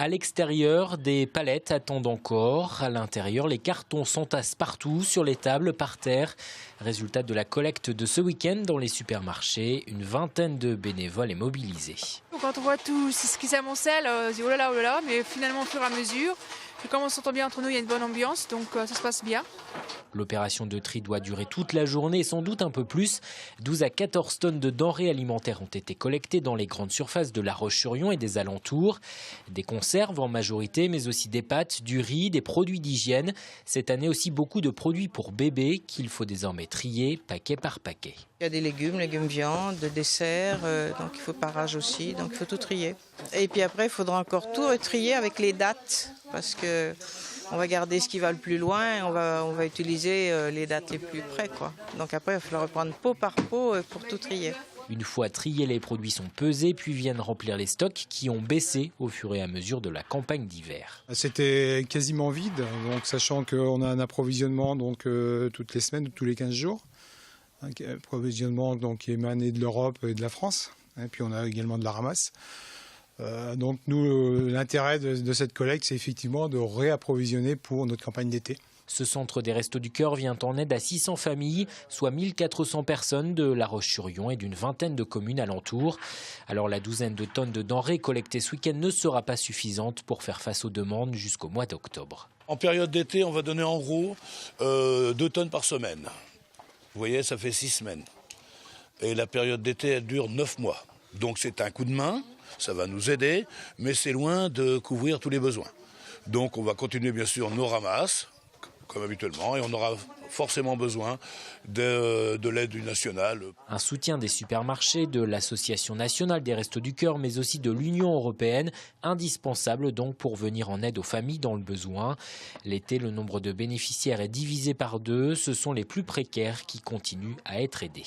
À l'extérieur, des palettes attendent encore. À l'intérieur, les cartons s'entassent partout, sur les tables, par terre. Résultat de la collecte de ce week-end dans les supermarchés, une vingtaine de bénévoles est mobilisée. Quand on voit tout ce qui s'amoncelle, on se dit oh là là, mais finalement au fur et à mesure, comme on s'entend bien entre nous, il y a une bonne ambiance, donc ça se passe bien. L'opération de tri doit durer toute la journée et sans doute un peu plus. 12 à 14 tonnes de denrées alimentaires ont été collectées dans les grandes surfaces de La Roche-sur-Yon et des alentours. Des conserves en majorité, mais aussi des pâtes, du riz, des produits d'hygiène. Cette année aussi beaucoup de produits pour bébés qu'il faut désormais trier paquet par paquet. Il y a des légumes viande, des desserts, donc il faut parage aussi, donc il faut tout trier. Et puis après, il faudra encore tout retrier avec les dates, parce que on va garder ce qui va le plus loin, et on va utiliser les dates les plus près, quoi. Donc après, il va falloir reprendre pot par pot pour tout trier. Une fois triés, les produits sont pesés, puis viennent remplir les stocks qui ont baissé au fur et à mesure de la campagne d'hiver. C'était quasiment vide, donc sachant qu'on a un approvisionnement donc, toutes les semaines, tous les 15 jours. Un approvisionnement donc, qui est émané de l'Europe et de la France, et puis on a également de la ramasse. Donc nous, l'intérêt de cette collecte, c'est effectivement de réapprovisionner pour notre campagne d'été. Ce centre des Restos du Cœur vient en aide à 600 familles, soit 1400 personnes de La Roche-sur-Yon et d'une vingtaine de communes alentours. Alors la douzaine de tonnes de denrées collectées ce week-end ne sera pas suffisante pour faire face aux demandes jusqu'au mois d'octobre. En période d'été, on va donner en gros 2 tonnes par semaine. Vous voyez, ça fait 6 semaines. Et la période d'été, elle dure 9 mois. Donc c'est un coup de main, ça va nous aider, mais c'est loin de couvrir tous les besoins. Donc on va continuer bien sûr nos ramasses, comme habituellement, et on aura forcément besoin de l'aide du national. Un soutien des supermarchés, de l'Association nationale des Restos du Cœur, mais aussi de l'Union européenne, indispensable donc pour venir en aide aux familles dans le besoin. L'été, le nombre de bénéficiaires est divisé par 2, ce sont les plus précaires qui continuent à être aidés.